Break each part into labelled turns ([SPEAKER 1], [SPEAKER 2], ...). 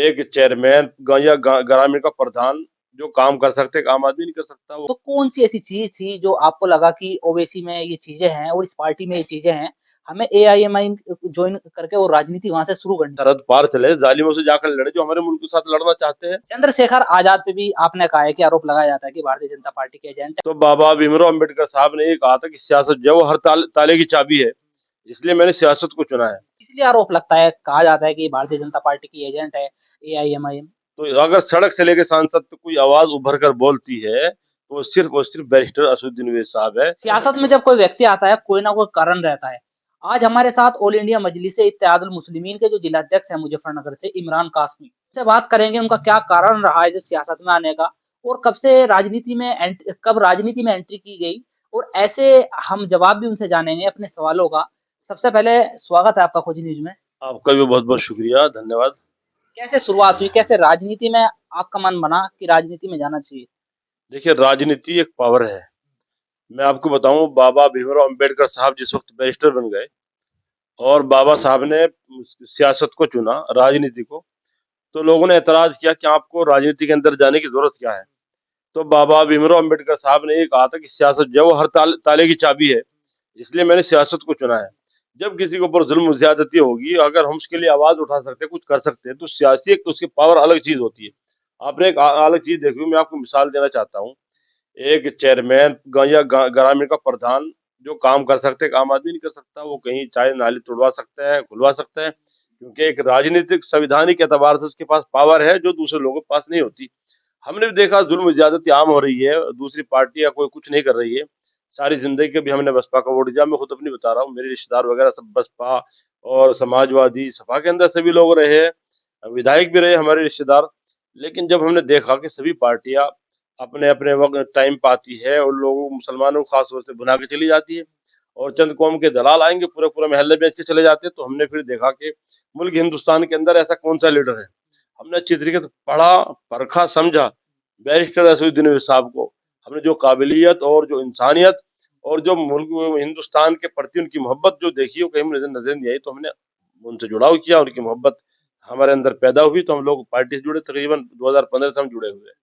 [SPEAKER 1] एक चेयरमैन या ग्रामीण का प्रधान जो काम कर सकते एक आम आदमी नहीं कर सकता वो।
[SPEAKER 2] तो कौन-सी ऐसी चीज़ थी जो आपको लगा कि ओवैसी में ये चीज़ें हैं और इस पार्टी में ये चीज़ें हैं, हमें एआईएमआईएम जॉइन करके और राजनीति वहाँ से शुरू करनी चाहिए?
[SPEAKER 1] सरहद पार चले, जालिमों से जाकर लड़े जो हमारे मुल्क के साथ लड़ना चाहते हैं।
[SPEAKER 2] चंद्रशेखर आज़ाद पे भी आपने कहा है कि आरोप लगाया जाता है कि भारतीय जनता पार्टी के एजेंट हैं।
[SPEAKER 1] तो बाबा भीमराव अम्बेडकर साहब ने ये कहा था कि सियासत जो है वो हर ताले की चाबी है, इसलिए मैंने सियासत को चुना है।
[SPEAKER 2] इसलिए आरोप लगता है, कहा जाता है कि भारतीय जनता पार्टी की एजेंट है एआईएमआईएम।
[SPEAKER 1] तो अगर सड़क से लेके सांसद तक कोई आवाज़ उभर कर बोलती है, तो वो सिर्फ बैरिस्टर असदुद्दीन ओवैसी साहब है।
[SPEAKER 2] सियासत में जब कोई व्यक्ति आता है, कोई ना कोई कारण रहता है। आज हमारे साथ ऑल इंडिया मजलिस-ए-इत्तेहादुल मुस्लिमीन के जो जिलाध्यक्ष हैं मुजफ्फरनगर से इमरान कासमी, से बात करेंगे उनका क्या कारण रहा है जो सियासत में आने का और कब राजनीति में एंट्री की गई और ऐसे हम जवाब भी उनसे जानेंगे अपने सवालों का। सबसे पहले स्वागत है आपका खोजी न्यूज़ में।
[SPEAKER 1] आपका भी बहुत-बहुत शुक्रिया, धन्यवाद।
[SPEAKER 2] कैसे शुरुआत हुई? कैसे राजनीति में आपका मन बना कि राजनीति में जाना चाहिए?
[SPEAKER 1] देखिए, राजनीति एक पावर है। मैं आपको बताऊँ बाबा भीमराव अम्बेडकर साहब जिस वक़्त बैरिस्टर बन गए और बाबा साहब ने सियासत को चुना, राजनीति को, तो लोगों ने ऐतराज़ किया कि आपको राजनीति के अंदर जाने की ज़रूरत क्या है? तो बाबा भीमराव अम्बेडकर साहब ने ये कहा था कि सियासत जो है वो हर ताले की चाबी है, इसलिए मैंने सियासत को चुना है। जब किसी के ऊपर ज़ुल्म ज़्यादती होगी, अगर हम उसके लिए आवाज़ उठा सकते हैं, कुछ कर सकते हैं, तो सियासी एक उसकी पावर अलग चीज़ होती है। आपने एक अलग चीज़ देखी होगी, मैं आपको मिसाल देना चाहता हूँ। एक चेयरमैन या ग्रामीण का प्रधान जो काम कर सकते हैं, एक आम आदमी नहीं कर सकता। वो कहीं चाहे नाली तुड़वा सकता है, खुलवा सकता है, क्योंकि एक राजनीतिक संवैधानिक एतबार से उसके पास पावर है, जो दूसरे लोगों के पास नहीं होती। हमने भी देखा ज़ुल्म ज़्यादती आम हो रही है, दूसरी पार्टी या कोई कुछ नहीं कर रही है। सारी ज़िंदगी कभी हमने बसपा को वोट दिया, मैं खुद अपनी बता रहा हूँ, मेरे रिश्तेदार वगैरह सब बसपा और समाजवादी, सपा के अंदर सभी लोग रहे हैं, विधायक भी रहे हमारे रिश्तेदार। लेकिन जब हमने देखा कि सभी पार्टियाँ अपने-अपने वक़्त टाइम पे आती है और लोगों मुसलमानों को ख़ास तौर से भुना के चली जाती है और चंद कौम के दलाल आएँगे, पूरे-पूरे मोहल्ले बेच के चले जाते हैं, तो हमने फिर देखा कि मुल्क हिंदुस्तान के अंदर ऐसा कौन-सा लीडर है। हमने अच्छी तरीके से पढ़ा, परखा, समझा, बैरिस्टर असदुद्दीन ओवैसी साहब को। हमने जो काबिलियत और जो इंसानियत और जो मुल्क हिंदुस्तान के प्रति उनकी मोहब्बत जो देखी, वो कहीं नज़र नहीं आई, तो हमने उनसे जुड़ाव किया, उनकी मोहब्बत हमारे अंदर पैदा हुई, तो हम लोग पार्टी से जुड़े, तकरीबन 2015 से हम जुड़े हुए हैं।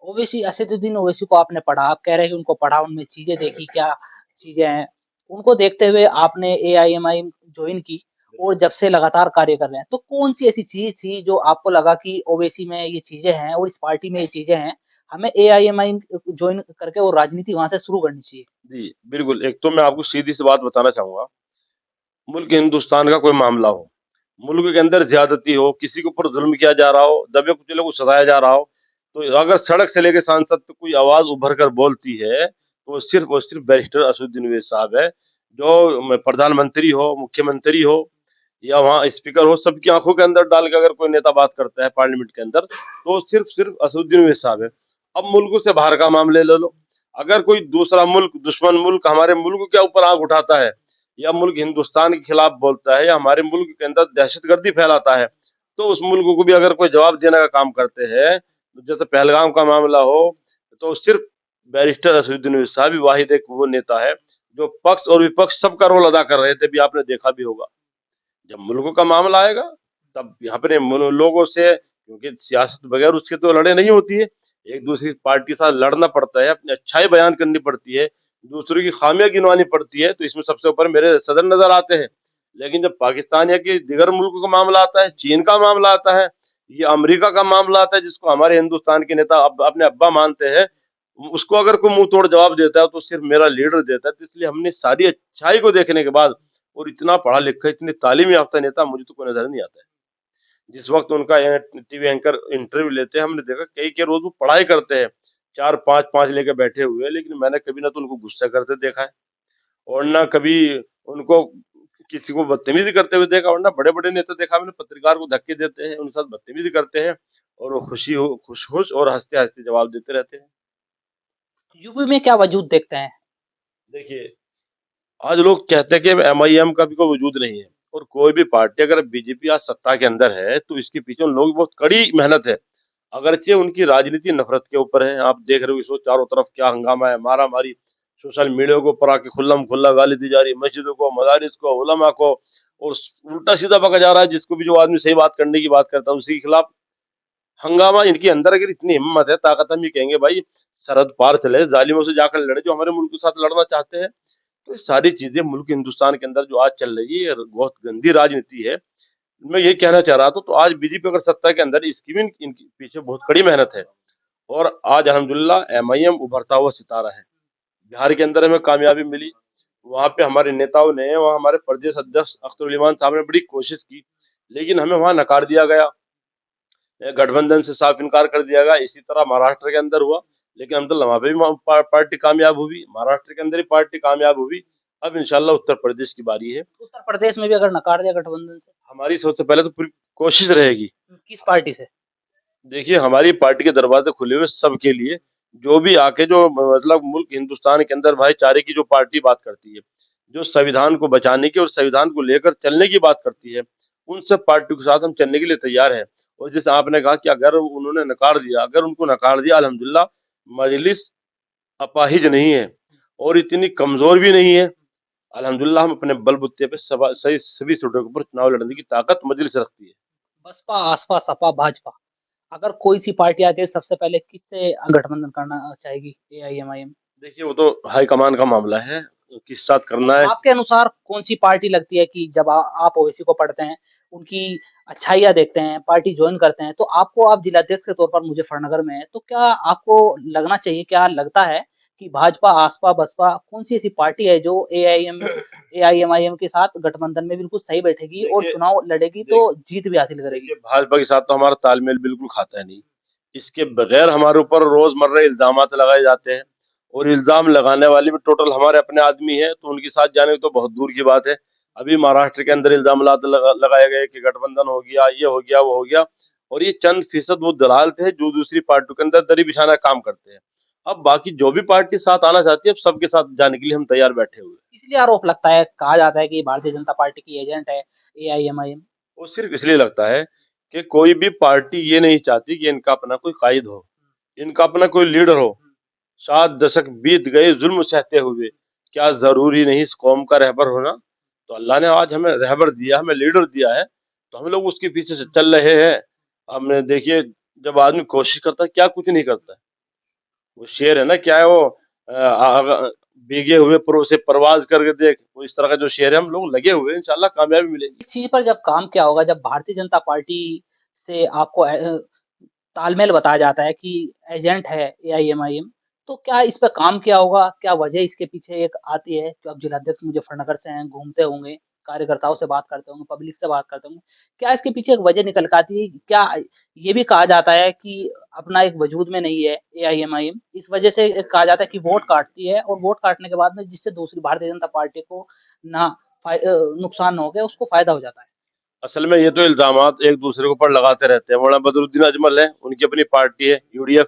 [SPEAKER 2] ओवैसी असदुद्दीन ओवैसी को आपने पढ़ा, आप कह रहे हैं कि उनको पढ़ा, उनमें चीज़ें देखी, क्या चीज़ें हैं। उनको देखते हुए आपने एआईएमआईएम जॉइन की और जब से लगातार कार्य कर रहे हैं। तो कौन-सी ऐसी चीज़ थी जो आपको लगा कि ओवैसी में ये चीज़ें हैं और इस पार्टी में ये चीज़ें हैं, हमें एआईएमआईएम जॉइन करके और राजनीति वहाँ से शुरू करनी चाहिए?
[SPEAKER 1] जी, बिल्कुल, एक तो मैं आपको सीधी-सी बात बताना चाहूँगा, मुल्क हिंदुस्तान का कोई मामला हो, मुल्क के अंदर ज़्यादती हो, किसी के ऊपर ज़ुल्म किया जा रहा हो, दबे-कुचले को सताया जा रहा हो, तो अगर सड़क से लेके सांसद तक कोई आवाज़ उभर कर बोलती है, तो वो सिर्फ बैरिस्टर असदुद्दीन ओवैसी साहब है, जो प्रधानमंत्री हो, मुख्यमंत्री हो या वहाँ स्पीकर हो, सबकी आँखों के अंदर डाल के अगर कोई नेता बात करता है पार्लियामेंट के अंदर, तो सिर्फ असदुद्दीन ओवैसी साहब है। अब मुल्क से बाहर का मामले ले लो, अगर कोई दूसरा मुल्क, दुश्मन मुल्क हमारे मुल्क के ऊपर आँख उठाता है या मुल्क हिंदुस्तान के खिलाफ बोलता है या हमारे मुल्क के अंदर दहशतगर्दी फैलाता है, तो उस मुल्क को भी अगर कोई जवाब देने का काम करते हैं, जैसे पहलगाम का मामला हो, तो सिर्फ बैरिस्टर असदुद्दीन ओवैसी साहब ही वाहिद एक वो नेता है, जो पक्ष और विपक्ष सबका रोल अदा कर रहे थे, भी आपने देखा भी होगा। जब मुल्कों का मामला आएगा, तब यहाँ पे लोगों से, क्योंकि सियासत बगैर उसके तो लड़े नहीं होती है, एक दूसरी पार्टी के साथ लड़ना पड़ता है, अपनी अच्छाई बयान करनी पड़ती है, दूसरों की खामियां गिनवानी पड़ती है, तो इसमें सबसे ऊपर मेरे सदर नजर आते हैं। लेकिन जब पाकिस्तान या कि दीगर मुल्कों का मामला आता है, चीन का मामला आता है, ये अमेरिका का मामला आता है, जिसको हमारे हिंदुस्तान के नेता अपने अब्बा मानते हैं, उसको अगर कोई मुंह तोड़ जवाब देता है, तो सिर्फ मेरा लीडर देता है। तो इसलिए हमने सारी अच्छाई को देखने के बाद, और इतना पढ़ा लिखा, इतनी तालीम याफ्ता नेता मुझे तो कोई नजर नहीं आता है। जिस वक्त उनका टीवी एंकर इंटरव्यू लेते हैं, हमने देखा कई के रोज वो पढ़ाई करते हैं, चार पांच पांच लेके बैठे हुए हैं, लेकिन मैंने कभी ना तो उनको गुस्सा करते देखा है और ना कभी उनको किसी को बदतमीजी करते हुए देखा, और ना बड़े बड़े नेता देखा मैंने पत्रकार को धक्के देते हैं, उनके साथ बदतमीजी करते हैं, और वो खुश खुश और हंसते हंसते जवाब देते रहते हैं।
[SPEAKER 2] यूपी में क्या वजूद देखते हैं?
[SPEAKER 1] देखिए, आज लोग कहते हैं कि एमआईएम का भी कोई वजूद नहीं है, और कोई भी पार्टी, अगर बीजेपी आज सत्ता के अंदर है, तो इसके पीछे उन लोगों की बहुत कड़ी मेहनत है। अगरचे उनकी राजनीति नफरत के ऊपर है, आप देख रहे हो इस वक्त चारों तरफ क्या हंगामा है, मारा-मारी, सोशल मीडिया के ऊपर आके खुल्लम-खुल्ला गाली दी जा रही है, मस्जिदों को, मदारिस को, उलमा को, और उल्टा-सीधा बका जा रहा है, जिसको भी जो आदमी सही बात करने की बात करता है, उसी के खिलाफ। हंगामा इनके अंदर अगर इतनी हिम्मत है, ताकत, हम ये कहेंगे भाई सरहद पार चले, जालिमों से जाकर लड़े जो हमारे मुल्क के साथ लड़ना चाहते हैं। तो ये सारी चीजें मुल्क हिंदुस्तान के अंदर जो आज चल रही है, बहुत गंदी राजनीति है। मैं ये कहना चाह रहा था, तो आज बीजेपी अगर सत्ता के अंदर, इसकी भी इनके पीछे बहुत कड़ी मेहनत है। और आज अल्हम्दुलिल्लाह एमआईएम उभरता हुआ सितारा है। बिहार के अंदर हमें कामयाबी मिली, वहाँ पे हमारे नेताओं ने, वहाँ हमारे प्रदेश अध्यक्ष अख्तर उल इमान साहब ने बड़ी कोशिश की, लेकिन हमें वहाँ नकार दिया गया, गठबंधन से साफ इनकार कर दिया गया। इसी तरह महाराष्ट्र के अंदर हुआ, लेकिन अल्हम्दुलिल्लाह वहाँ पे भी पार्टी कामयाब हुई, महाराष्ट्र के अंदर ही पार्टी कामयाब हुई। अब इंशाल्लाह उत्तर प्रदेश की बारी है।
[SPEAKER 2] उत्तर प्रदेश में भी अगर नकार दिया गठबंधन से,
[SPEAKER 1] हमारी सबसे पहले तो पूरी कोशिश रहेगी।
[SPEAKER 2] किस पार्टी से?
[SPEAKER 1] देखिए, हमारी पार्टी के दरवाजे खुले हुए सबके लिए, जो भी आके, जो मतलब मुल्क हिंदुस्तान के अंदर भाईचारे की जो पार्टी बात करती है, जो संविधान को बचाने की और संविधान को लेकर चलने की बात करती है, उन सब पार्टियों के साथ हम चलने के लिए तैयार हैं। और जैसे आपने कहा कि अगर उन्होंने नकार दिया, अगर उनको नकार दिया, अल्हम्दुलिल्लाह मजलिस अपाहिज नहीं है और इतनी कमजोर भी नहीं है। अल्हम्दुलिल्लाह हम अपने बलबूते पे सही सभी सीटों के ऊपर चुनाव लड़ने की ताकत मजलिस रखती है।
[SPEAKER 2] बसपा, आसपा, सपा, भाजपा, अगर कोई सी पार्टी आती है सबसे पहले किससे गठबंधन करना चाहेगी एआईएमआईएम?
[SPEAKER 1] देखिए, वो तो हाईकमान का मामला है, किस साथ
[SPEAKER 2] नहीं,
[SPEAKER 1] करना है।
[SPEAKER 2] आपके अनुसार कौन सी पार्टी लगती है कि जब आप ओवैसी को पढ़ते हैं, उनकी अच्छाइयाँ देखते हैं, पार्टी ज्वाइन करते हैं, तो आपको, आप जिलाध्यक्ष के तौर पर मुजफ्फरनगर में हैं, तो क्या आपको लगना चाहिए, क्या लगता है कि भाजपा, आसपा, बसपा कौन सी ऐसी पार्टी है जो एआईएमआईएम के साथ गठबंधन में बिल्कुल सही बैठेगी और
[SPEAKER 1] देखिए
[SPEAKER 2] चुनाव लड़ेगी
[SPEAKER 1] देख
[SPEAKER 2] तो जीत भी हासिल करेगी?
[SPEAKER 1] देखिए, भाजपा के साथ तो हमारा तालमेल बिल्कुल खाता है नहीं। इसके बगैर हमारे ऊपर रोजमर्रा इल्जामात लगाए जाते हैं, और इल्जाम लगाने वाले भी टोटल हमारे अपने आदमी हैं, तो उनके साथ जाने तो बहुत दूर की बात है। अभी महाराष्ट्र के अंदर इल्जाम लगाए गए कि गठबंधन हो गया, ये हो गया, वो हो गया। और ये चंद फीसद वो दलाल थे जो दूसरी पार्टियों के अंदर दरी बिछाना काम करते हैं। अब बाकी जो भी पार्टी साथ आना चाहती है, अब सबके साथ जाने के लिए हम तैयार बैठे हुए हैं।
[SPEAKER 2] इसलिए आरोप लगता है, कहा जाता है कि भारतीय जनता पार्टी की एजेंट है एआईएमआईएम।
[SPEAKER 1] वो सिर्फ इसलिए लगता है कि कोई भी पार्टी ये नहीं चाहती कि इनका अपना कोई कायद हो, इनका अपना कोई लीडर हो। 7 दशक बीत गए जुल्म सहते हुए, क्या ज़रूरी नहीं इस कौम का रहबर होना? तो अल्लाह ने आज हमें रहबर दिया, हमें लीडर दिया है, तो हम लोग उसके पीछे से चल रहे हैं। हमने देखिए, जब आदमी कोशिश करता है, क्या कुछ नहीं करता है। वो शेर है ना, क्या है वो, भीगे हुए पुरों से परवाज़ करके देख, वो इस तरह का जो शेर है, हम लोग लगे हुए हैं, इंशाल्लाह कामयाबी मिलेगी।
[SPEAKER 2] इस चीज़ पर जब काम किया होगा, जब भारतीय जनता पार्टी से आपको तालमेल बताया जाता है कि एजेंट है एआईएमआईएम, तो क्या इस पे काम किया होगा? क्या वजह इसके पीछे एक आती है कि आप जिलाध्यक्ष मुजफ्फरनगर से हैं, घूमते होंगे, कार्यकर्ताओं से बात करते होंगे, पब्लिक से बात करते होंगे। क्या इसके पीछे एक वजह निकल के आती है? क्या ये भी कहा जाता है कि अपना एक वजूद में नहीं है एआईएमआईएम, इस वजह से कहा जाता है कि वोट काटती है और वोट काटने के बाद में जिससे दूसरी भारतीय जनता पार्टी को ना नुकसान हो गया, उसको फ़ायदा हो जाता है।
[SPEAKER 1] असल में ये तो इल्जामात एक दूसरे के ऊपर लगाते रहते हैं। मौलाना बदरुद्दीन अजमल है, उनकी अपनी पार्टी है यूडीएफ,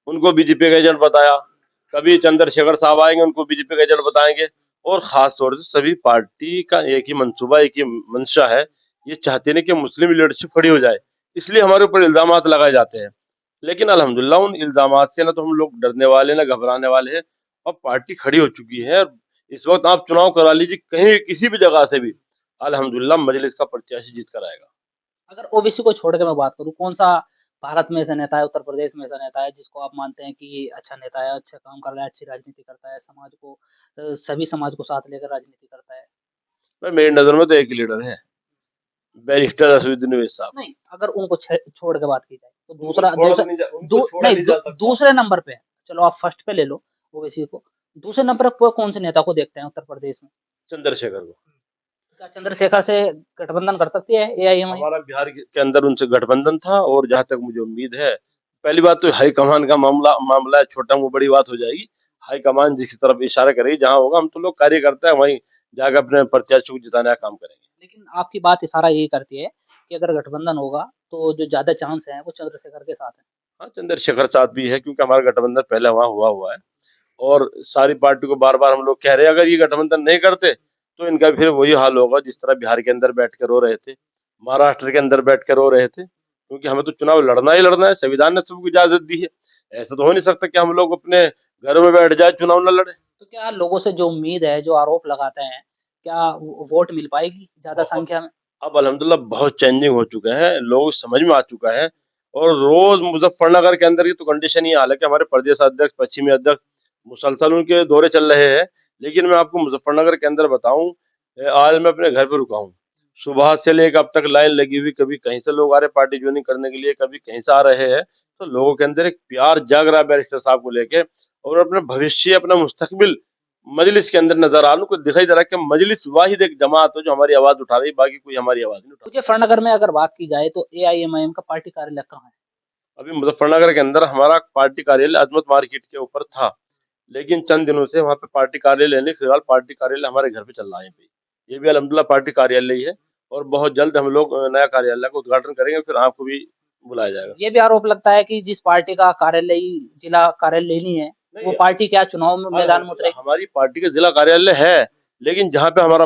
[SPEAKER 1] उनको बीजेपी का एजेंट बताया। कभी चंद्रशेखर साहब आएंगे, उनको बीजेपी का एजेंट बताएंगे। और खास तौर से सभी पार्टी का एक ही मंसूबा, एक ही मंशा है, ये चाहते नहीं कि मुस्लिम लीडरशिप खड़ी हो जाए, इसलिए हमारे ऊपर इल्जामात लगाए जाते हैं। लेकिन अल्हम्दुलिल्लाह उन इल्जामात से ना तो हम लोग डरने वाले, ना घबराने वाले हैं। अब पार्टी खड़ी हो चुकी है। इस वक्त आप चुनाव करा लीजिए कहीं, किसी भी जगह से भी, अल्हम्दुलिल्लाह मजलिस का प्रत्याशी जीत कर आएगा।
[SPEAKER 2] अगर ओबीसी को छोड़ के मैं बात करूँ, कौन-सा भारत में ऐसा नेता है, उत्तर प्रदेश में ऐसा नेता है जिसको आप मानते हैं कि ये अच्छा नेता है, अच्छा काम कर रहा है, अच्छी राजनीति करता है, समाज को सभी समाज को साथ लेकर राजनीति करता है?
[SPEAKER 1] भाई मेरी नज़र में तो एक ही लीडर है, बैरिस्टर असदुद्दीन ओवैसी साहब।
[SPEAKER 2] नहीं, अगर उनको छोड़ के बात की जाए, तो
[SPEAKER 1] उनको
[SPEAKER 2] दूसरा
[SPEAKER 1] छोड़ा
[SPEAKER 2] दूसरा
[SPEAKER 1] तो नहीं जा
[SPEAKER 2] दू
[SPEAKER 1] उनको छोड़ा
[SPEAKER 2] नहीं
[SPEAKER 1] नहीं
[SPEAKER 2] दू
[SPEAKER 1] जा सकता।
[SPEAKER 2] दूसरे नंबर पे है, चलो आप फर्स्ट पे ले लो ओबीसी को, दूसरे नंबर पे कौन से नेता को देखते हैं उत्तर प्रदेश में?
[SPEAKER 1] चंद्रशेखर को।
[SPEAKER 2] क्या चंद्रशेखर से गठबंधन कर सकती है एआईएमआईएम?
[SPEAKER 1] हमारा बिहार के अंदर उनसे गठबंधन था, और जहाँ तक मुझे उम्मीद है, पहली बात तो हाईकमान का मामला मामला है, छोटा-मुँह बड़ी बात हो जाएगी। हाईकमान जिसकी तरफ इशारा करेगी, जहाँ होगा, हम तो लोग कार्यकर्ता हैं, वहीं जाकर अपने प्रत्याशी को जिताने का काम करेंगे।
[SPEAKER 2] लेकिन आपकी बात इशारा यही करती है कि अगर गठबंधन होगा, तो जो ज़्यादा चांस हैं, वो चंद्रशेखर के साथ हैं।
[SPEAKER 1] हाँ, चंद्रशेखर साथ भी है, क्योंकि हमारा गठबंधन पहले वहाँ हुआ हुआ है। और सारी पार्टी को बार-बार हम लोग कह रहे हैं, अगर ये गठबंधन नहीं करते, तो इनका फिर वही हाल होगा जिस तरह बिहार के अंदर बैठ के रो रहे थे, महाराष्ट्र के अंदर बैठ के रो रहे थे। क्योंकि हमें तो चुनाव लड़ना ही लड़ना है, संविधान ने सबको इजाज़त दी है। ऐसा तो हो नहीं सकता कि हम लोग अपने घरों में बैठ जाए, चुनाव ना लड़ें।
[SPEAKER 2] तो क्या लोगों से जो उम्मीद है, जो आरोप लगाते हैं, क्या वोट मिल पाएगी ज़्यादा
[SPEAKER 1] बहुत
[SPEAKER 2] संख्या में?
[SPEAKER 1] अब अल्हम्दुलिल्लाह बहुत चेंजिंग हो चुका है, लोग समझ में आ चुका है। और रोज मुजफ्फरनगर के अंदर की तो कंडीशन ही, हालांकि हमारे प्रदेश अध्यक्ष, पश्चिमी अध्यक्ष मुसलसल उनके दौरे चल रहे हैं, लेकिन मैं आपको मुजफ्फरनगर के अंदर बताऊं, आज मैं अपने घर पे रुका हूँ, सुबह से लेकर अब तक लाइन लगी हुई, कभी कहीं से लोग आ रहे पार्टी ज्वाइनिंग करने के लिए, कभी कहीं से आ रहे हैं। तो लोगों के अंदर एक प्यार जाग रहा है बैरिस्टर साहब को लेके, और अपना भविष्य, अपना मुस्तकबिल मजलिस के अंदर नजर आ रहा, उनको दिखाई दे रहा है कि मजलिस वाहिद एक जमात हो जो हमारी आवाज उठा रही है, बाकी कोई हमारी आवाज नहीं उठा रहा।
[SPEAKER 2] मुजफ्फरनगर में अगर बात की जाए तो एआईएमआईएम का पार्टी कार्यालय कहाँ है?
[SPEAKER 1] अभी मुजफ्फरनगर के अंदर हमारा पार्टी कार्यालय अजमत मार्केट के ऊपर था, लेकिन चंद दिनों से वहाँ पे पार्टी कार्यालय नहीं, फिलहाल पार्टी कार्यालय हमारे घर पे चल रहा है पे। ये भी अल्हम्दुलिल्लाह पार्टी कार्यालय ही है, और बहुत जल्द हम लोग नया कार्यालय का उद्घाटन करेंगे, फिर आपको भी बुलाया जाएगा।
[SPEAKER 2] ये भी आरोप लगता है कि जिस पार्टी का कार्यालय जिला कार्यालय नहीं है, वो
[SPEAKER 1] नहीं,
[SPEAKER 2] पार्टी क्या चुनाव में मैदान में उतरेगी?
[SPEAKER 1] हमारी पार्टी का जिला कार्यालय है, लेकिन जहाँ पे हमारा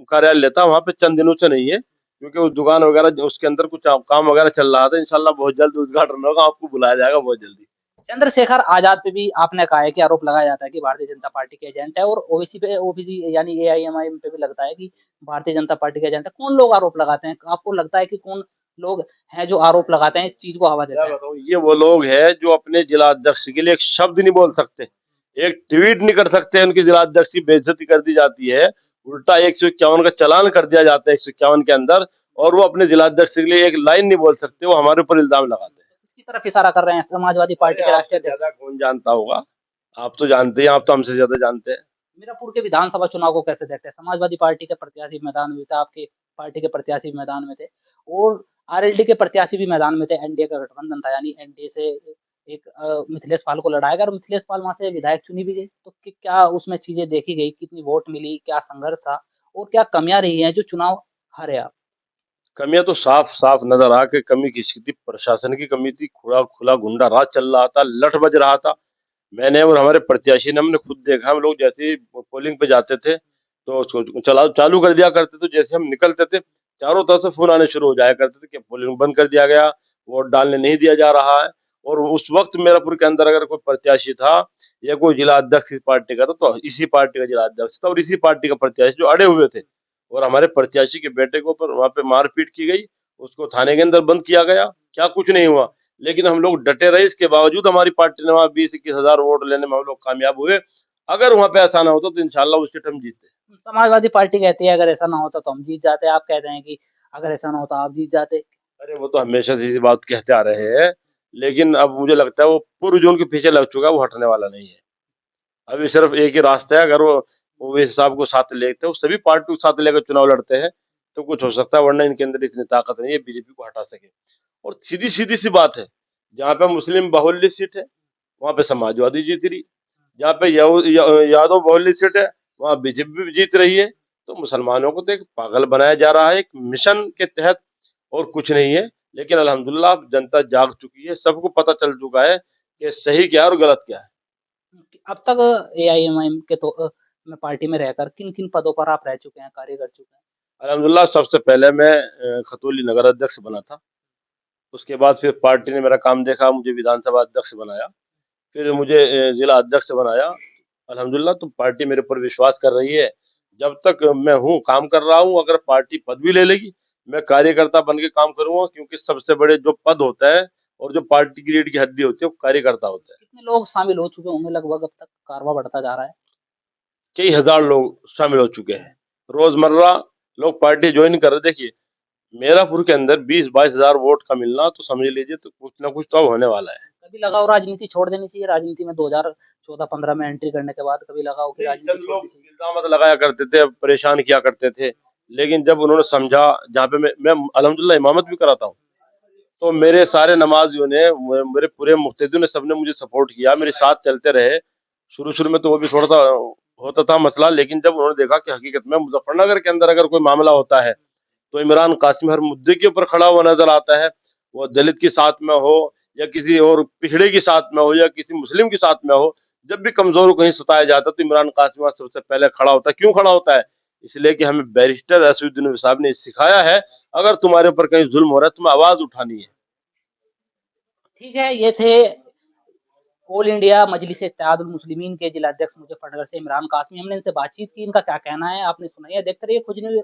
[SPEAKER 1] कार्यालय था वहाँ पे चंद दिनों से नहीं है, क्योंकि उस दुकान वगैरह उसके अंदर कुछ काम वगैरह चल रहा था। इंशाल्लाह बहुत जल्द उद्घाटन होगा, आपको बुलाया जाएगा बहुत जल्दी।
[SPEAKER 2] चंद्रशेखर आजाद पे भी आपने कहा है कि आरोप लगाया जाता है कि भारतीय जनता पार्टी के एजेंट है, और ओवैसी पे, ओबीसी यानी एआईएमआईएम पे भी लगता है कि भारतीय जनता पार्टी के एजेंट है। कौन लोग आरोप लगाते हैं? आपको लगता है कि कौन लोग हैं जो आरोप लगाते हैं, इस चीज को हवा
[SPEAKER 1] क्या
[SPEAKER 2] देते हैं?
[SPEAKER 1] बताऊँ, ये वो लोग हैं जो अपने जिला अध्यक्ष के लिए एक शब्द नहीं बोल सकते, एक ट्वीट नहीं कर सकते, उनके जिला अध्यक्ष की बेइज्जती कर दी जाती है, उल्टा 151 का चालान कर दिया जाता है 151 के अंदर, और वो अपने जिला अध्यक्ष के लिए एक लाइन नहीं बोल सकते, वो हमारे ऊपर इल्जाम लगाते हैं।
[SPEAKER 2] किसकी तरफ इशारा कर रहे हैं समाजवादी पार्टी
[SPEAKER 1] अरे
[SPEAKER 2] के
[SPEAKER 1] आपसे
[SPEAKER 2] राष्ट्रीय अध्यक्ष?
[SPEAKER 1] ज्यादा कौन जानता होगा, आप तो जानते हैं, आप तो हमसे ज्यादा जानते हैं।
[SPEAKER 2] मीरापुर के विधानसभा चुनाव को कैसे देखते हैं? समाजवादी पार्टी के प्रत्याशी मैदान में थे, आपके पार्टी के प्रत्याशी मैदान में थे, और आरएलडी के प्रत्याशी भी मैदान में थे। एनडीए का गठबंधन था, यानी एनडीए से एक मिथिलेश पाल को लड़ाया गया और मिथिलेश पाल वहां से विधायक चुनी भी गई। तो क्या उसमें चीजें देखी गई? कितनी वोट मिली? क्या संघर्ष था? और क्या कमियां रही हैं जो चुनाव हारे आप?
[SPEAKER 1] कमियां तो साफ साफ नजर आ के, कमी किसकी थी? प्रशासन की कमी थी, खुला खुला गुंडा राज चल रहा था, लठ बज रहा था। मैंने और हमारे प्रत्याशी ने, हमने खुद देखा, हम लोग जैसे ही पोलिंग पे जाते थे तो उसको चला चालू कर दिया करते थे, जैसे हम निकलते थे चारों तरफ से फोन आने शुरू हो जाया करते थे कि पोलिंग बंद कर दिया गया, वोट डालने नहीं दिया जा रहा है। और उस वक्त मेरापुर के अंदर अगर कोई प्रत्याशी था या कोई जिला अध्यक्ष इस पार्टी का था, तो इसी पार्टी का जिला अध्यक्ष था और इसी पार्टी का प्रत्याशी जो अड़े हुए थे, और हमारे प्रत्याशी के बेटे को ऊपर वहां पे मारपीट की गई, उसको थाने के अंदर बंद किया गया, क्या कुछ नहीं हुआ। लेकिन हम लोग डटे रहे, इसके बावजूद हमारी पार्टी ने वहां 20-21 हजार वोट लेने में हम लोग कामयाब हुए। अगर वहां पे ऐसा ना होता तो इंशाल्लाह उस सीट हम जीते।
[SPEAKER 2] समाजवादी पार्टी कहती है अगर ऐसा ना होता तो हम जीत जाते। आप कहते हैं कि अगर ऐसा ना होता आप जीत जाते।
[SPEAKER 1] अरे वो तो हमेशा से इसी बात कहते आ रहे हैं, लेकिन अब मुझे लगता है वो पूर्व जो उनके पीछे लग चुका है, वो हटने वाला नहीं है। अभी सिर्फ एक ही रास्ता है, अगर वो इस साहब को साथ लेते हैं, वो सभी पार्टी को साथ लेकर चुनाव लड़ते हैं, तो कुछ हो सकता है, वरना इनके अंदर इतनी ताकत नहीं है बीजेपी को हटा सके। और सीधी सीधी सी बात है, जहाँ पे मुस्लिम बाहुल्य सीट है वहां पे समाजवादी जीत रही, जहाँ पे यादव बहुल्य सीट है वहां बीजेपी भी जीत रही है। तो मुसलमानों को तो एक पागल बनाया जा रहा है एक मिशन के तहत, और कुछ नहीं है। लेकिन अल्हम्दुलिल्लाह अब जनता जाग चुकी है, सबको पता चल चुका है कि सही क्या है और गलत क्या है।
[SPEAKER 2] अब तक एआईएमआईएम के तो में पार्टी में रहकर किन-किन पदों पर आप रह चुके हैं, कार्य कर चुके हैं?
[SPEAKER 1] अल्हम्दुलिल्लाह सबसे पहले मैं खतौली नगर अध्यक्ष बना था, उसके बाद फिर पार्टी ने मेरा काम देखा, मुझे विधानसभा अध्यक्ष बनाया, फिर मुझे जिला अध्यक्ष बनाया। अल्हम्दुलिल्लाह तो पार्टी मेरे ऊपर विश्वास कर रही है, जब तक मैं हूँ, काम कर रहा हूँ, अगर पार्टी पद भी ले लेगी, मैं कार्यकर्ता बन के काम करूँगा, क्योंकि सबसे बड़े जो पद होता है और जो पार्टी की रीढ़ की हड्डी होती है, वो कार्यकर्ता होता है।
[SPEAKER 2] कितने लोग शामिल हो चुके होंगे लगभग अब तक? कारवां बढ़ता जा रहा है।
[SPEAKER 1] कई हजार लोग शामिल हो चुके हैं, रोज़मर्रा लोग पार्टी जॉइन कर रहे। देखिए, मेरापुर के अंदर 20-22 हजार वोट का मिलना, तो समझ लीजिए तो कुछ ना कुछ तो अब होने वाला है।
[SPEAKER 2] कभी लगा हो राजनीति छोड़ देनी चाहिए? राजनीति में 2014-15 में एंट्री करने के बाद कभी लगा हो कि
[SPEAKER 1] नहीं,
[SPEAKER 2] राजनीति
[SPEAKER 1] चंद
[SPEAKER 2] छोड़नी
[SPEAKER 1] लोग
[SPEAKER 2] चाहिए?
[SPEAKER 1] इल्ज़ामत लगाया करते थे, परेशान किया करते थे, लेकिन जब उन्होंने समझा, जहाँ पे मैं अल्हम्दुलिल्लाह इमामत भी कराता हूँ, तो मेरे सारे नमाज़ियों ने, मेरे पूरे मुक्तदियों ने, सबने मुझे सपोर्ट किया, मेरे साथ चलते रहे। शुरू-शुरू में तो वो भी थोड़ा-सा होता था मसला, लेकिन जब उन्होंने देखा कि हकीकत में मुज़फ्फरनगर के अंदर अगर कोई मामला होता है, तो इमरान कासिम हर मुद्दे के ऊपर खड़ा हुआ नज़र आता है। वो दलित के साथ में हो, या किसी और पिछड़े के साथ में हो, या किसी मुस्लिम के साथ में हो, जब भी कमज़ोर को कहीं सताया जाता है, तो इमरान कासिम वहाँ सबसे पहले खड़ा होता है। क्यों खड़ा होता है? इसलिए कि हमें बैरिस्टर असदुद्दीन साहब ने सिखाया है, अगर तुम्हारे ऊपर कहीं ज़ुल्म हो रहा है, तुम्हें आवाज़ उठानी है।
[SPEAKER 2] ठीक है, ये थे ऑल इंडिया मजलिस-ए-इत्तेहादुल मुस्लिमीन के जिला अध्यक्ष मुजफ्फरनगर से इमरान कासमी। हमने इनसे बातचीत की, इनका क्या कहना है आपने सुना ही है। देखते रहिए खुज न्यूज़।